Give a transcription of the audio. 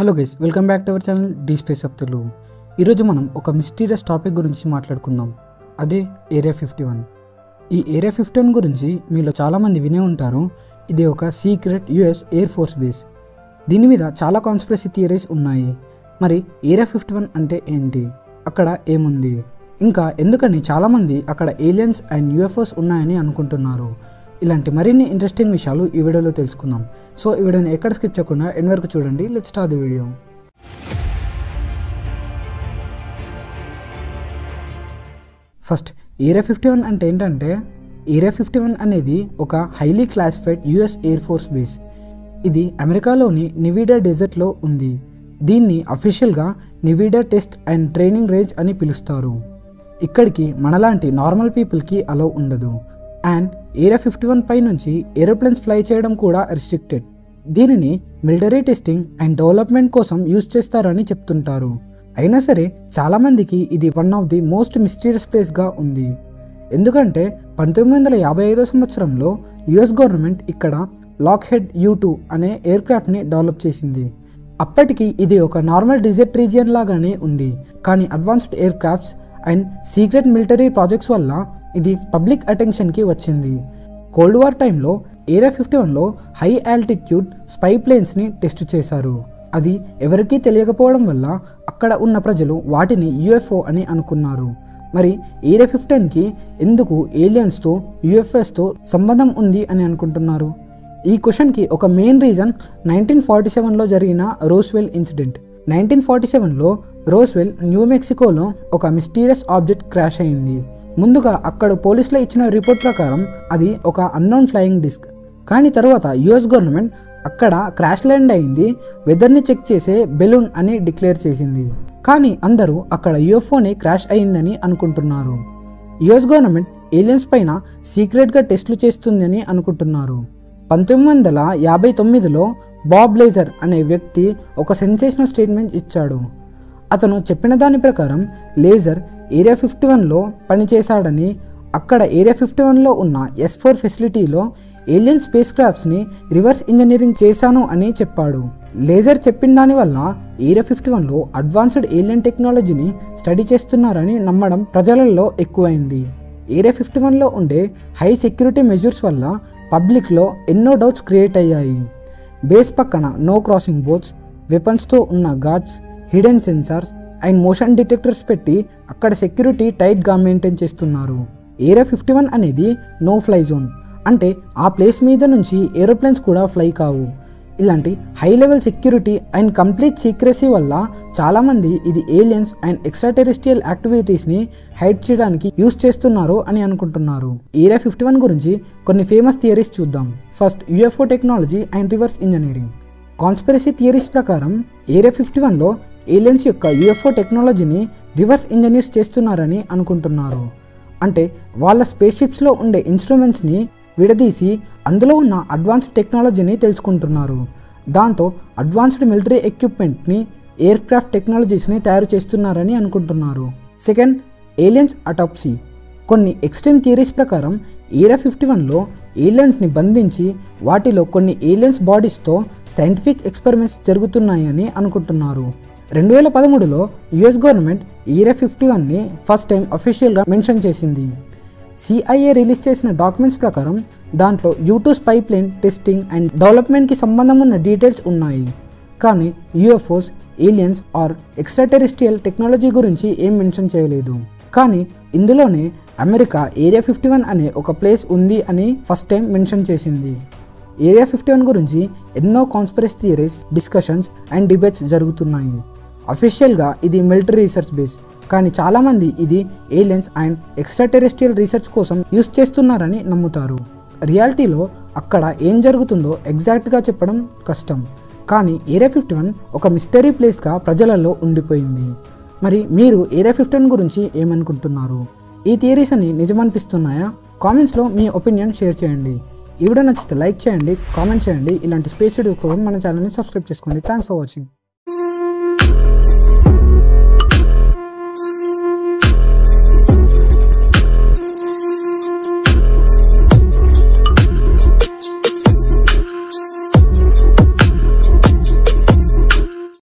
Hello guys, welcome back to our channel the space of Telugu. ఈరోజు మనం ఒక mysterious topic గురించి మాట్లాడుకుందాం. అదే ఏరియా 51. ఈ ఏరియా 51 గురించి మీలో చాలామంది వినే ఉంటారు. ఇది ఒక secret US air force base. దీని మీద చాలా కాన్స్పిరసీ థియరీస్ ఉన్నాయి. మరి ఏరియా 51 అంటే ఏంటి, అక్కడ ఏముంది, ఇంకా ఎందుకని చాలామంది అక్కడ ఏలియన్స్ అండ్ యూఎఫ్ఓస్ ఉన్నాయని అనుకుంటున్నారు. ఇలాంటి మరిన్ని ఇంట్రెస్టింగ్ విషయాలు ఈ వీడియోలో తెలుసుకుందాం. సో ఈ వీడియోని ఎక్కడ స్కిప్ చేయకుండా ఎండ్ వరకు చూడండి. Let's start the video. First area 51 అంటే ఏంటంటే, ఏరియా 51 అనేది ఒక highly classified US air force base. ఇది అమెరికాలోని నివిడా డెజర్ట్లో ఉంది. దీన్ని అఫీషియల్గా నివిడా టెస్ట్ అండ్ ట్రైనింగ్ రేంజ్ అని పిలుస్తారు. ఇక్కడికి మనలాంటి నార్మల్ పీపుల్కి అలౌ ఉండదు. అండ్ ఏరియా 51 పై నుంచి ఏరోప్లేన్స్ ఫ్లై చేయడం కూడా రెస్ట్రిక్టెడ్. దీనిని మిలిటరీ టెస్టింగ్ అండ్ డెవలప్మెంట్ కోసం యూజ్ చేస్తారని చెప్తుంటారు. అయినా సరే చాలామందికి ఇది one of the most mysterious ప్లేస్గా ఉంది. ఎందుకంటే 1955 సంవత్సరంలో యుఎస్ గవర్నమెంట్ ఇక్కడ లాక్హెడ్ U2 అనే ఎయిర్క్రాఫ్ట్ని డెవలప్ చేసింది. అప్పటికి ఇది ఒక నార్మల్ డిజర్ట్ రీజియన్ లాగానే ఉంది. కానీ advanced aircrafts and secret military projects వల్ల ఇది పబ్లిక్ అటెన్షన్కి వచ్చింది. కోల్డ్ వార్ టైంలో ఏరియా 51లో హై ఆల్టిట్యూడ్ స్పై ప్లేన్స్ని టెస్ట్ చేశారు. అది ఎవరికీ తెలియకపోవడం వల్ల అక్కడ ఉన్న ప్రజలు వాటిని యూఎఫ్ఓ అని అనుకున్నారు. మరి ఏరియా 51కి ఎందుకు ఏలియన్స్తో యూఎఫ్ఎస్తో సంబంధం ఉంది అని అనుకుంటున్నారు? ఈ క్వశ్చన్కి ఒక మెయిన్ రీజన్ 1947లో జరిగిన రోస్వెల్ ఇన్సిడెంట్. 1947లో రోస్వెల్ న్యూ మెక్సికోలో ఒక మిస్టీరియస్ ఆబ్జెక్ట్ క్రాష్ అయింది. ముందుగా అక్కడ పోలీసులు ఇచ్చిన రిపోర్ట్ ప్రకారం అది ఒక అన్నోన్ ఫ్లయింగ్ డిస్క్. కానీ తర్వాత యుఎస్ గవర్నమెంట్ అక్కడ క్రాష్ ల్యాండ్ అయింది వెదర్ని చెక్ చేసే బెలూన్ అని డిక్లేర్ చేసింది. కానీ అందరూ అక్కడ యూఎఫ్ఓని క్రాష్ అయిందని అనుకుంటున్నారు. యుఎస్ గవర్నమెంట్ ఏలియన్స్ పైన సీక్రెట్గా టెస్టులు చేస్తుందని అనుకుంటున్నారు. 1959లో బాబ్ లేజర్ అనే వ్యక్తి ఒక సెన్సేషనల్ స్టేట్మెంట్ ఇచ్చాడు. అతను చెప్పిన దాని ప్రకారం లేజర్ ఏరియా 51లో పనిచేశాడని, అక్కడ ఏరియా 51లో ఉన్న S4 ఫెసిలిటీలో ఏలియన్ స్పేస్ క్రాఫ్ట్స్ని రివర్స్ ఇంజనీరింగ్ చేశాను అని చెప్పాడు. లేజర్ చెప్పిన దానివల్ల ఏరియా 51లో అడ్వాన్స్డ్ ఏలియన్ టెక్నాలజీని స్టడీ చేస్తున్నారని నమ్మడం ప్రజలలో ఎక్కువైంది. ఏరియా 51లో ఉండే హై సెక్యూరిటీ మెజర్స్ వల్ల పబ్లిక్లో ఎన్నో డౌట్స్ క్రియేట్ అయ్యాయి. బేస్ పక్కన నో క్రాసింగ్ బోట్స్, వెపన్స్తో ఉన్న guards, hidden sensors and motion detectors పెట్టి అక్కడ సెక్యూరిటీ టైట్గా మెయింటైన్ చేస్తున్నారు. ఏరియా 51 అనేది నో ఫ్లై జోన్, అంటే ఆ ప్లేస్ మీద నుంచి ఏరోప్లేన్స్ కూడా ఫ్లై కావు. ఇలాంటి high level security and complete secrecy వల్ల చాలామంది ఇది ఏలియన్స్ అండ్ ఎక్స్ట్రా టెరెస్ట్రియల్ యాక్టివిటీస్ని హైడ్ చేయడానికి యూజ్ చేస్తున్నారు అని అనుకుంటున్నారు. ఏరియా 51 గురించి కొన్ని ఫేమస్ థియరీస్ చూద్దాం. First, UFO technology and reverse engineering. Conspiracy theories ప్రకారం ఏరియా 51లో ఏలియన్స్ యొక్క యూఎఫ్ఓ టెక్నాలజీని రివర్స్ ఇంజనీర్స్ చేస్తున్నారని అనుకుంటున్నారు. అంటే వాళ్ళ స్పేస్ షిప్స్లో ఉండే ఇన్స్ట్రుమెంట్స్ని విడదీసి అందులో ఉన్న అడ్వాన్స్డ్ టెక్నాలజీని తెలుసుకుంటున్నారు. దాంతో అడ్వాన్స్డ్ మిలిటరీ ఎక్విప్మెంట్ని, ఎయిర్క్రాఫ్ట్ టెక్నాలజీస్ని తయారు చేస్తున్నారని అనుకుంటున్నారు. Second, aliens autopsy. కొన్ని ఎక్స్ట్రీమ్ థియరీస్ ప్రకారం ఏరియా 51లో ఏలియన్స్ని బంధించి వాటిలో కొన్ని ఏలియన్స్ బాడీస్తో సైంటిఫిక్ ఎక్స్పెరిమెంట్స్ జరుగుతున్నాయని అనుకుంటున్నారు. 2013లో యుఎస్ గవర్నమెంట్ ఏరియా 51ని ఫస్ట్ టైం అఫీషియల్గా మెన్షన్ చేసింది. CIA రిలీజ్ చేసిన డాక్యుమెంట్స్ ప్రకారం దాంట్లో U2 spy plane testing and డెవలప్మెంట్కి సంబంధం ఉన్న డీటెయిల్స్ ఉన్నాయి. కానీ UFOs, aliens are extra terrestrial technology గురించి ఏం మెన్షన్ చేయలేదు. కానీ ఇందులోనే అమెరికా ఏరియా 51 అనే ఒక ప్లేస్ ఉంది అని ఫస్ట్ టైం మెన్షన్ చేసింది. ఏరియా 51 గురించి ఎన్నో conspiracy theories, discussions and debates జరుగుతున్నాయి. అఫీషియల్గా ఇది మిలిటరీ రీసెర్చ్ బేస్, కానీ చాలామంది ఇది aliens and extra terrestrial research కోసం యూజ్ చేస్తున్నారని నమ్ముతారు. రియాలిటీలో అక్కడ ఏం జరుగుతుందో ఎగ్జాక్ట్గా చెప్పడం కష్టం. కానీ ఏరియా 51 ఒక మిస్టరీ ప్లేస్గా ప్రజలలో ఉండిపోయింది. మరి మీరు ఏరియా 51 గురించి ఏమనుకుంటున్నారు? ఈ థియరీస్ అని నిజమనిపిస్తున్నాయా? కామెంట్స్లో మీ ఒపీనియన్ షేర్ చేయండి. ఈ వీడియో నచ్చితే లైక్ చేయండి, కామెంట్ చేయండి. ఇలాంటి స్పేస్ వీడియో కోసం మన ఛానల్ని సబ్స్క్రైబ్ చేసుకోండి. Thanks for watching.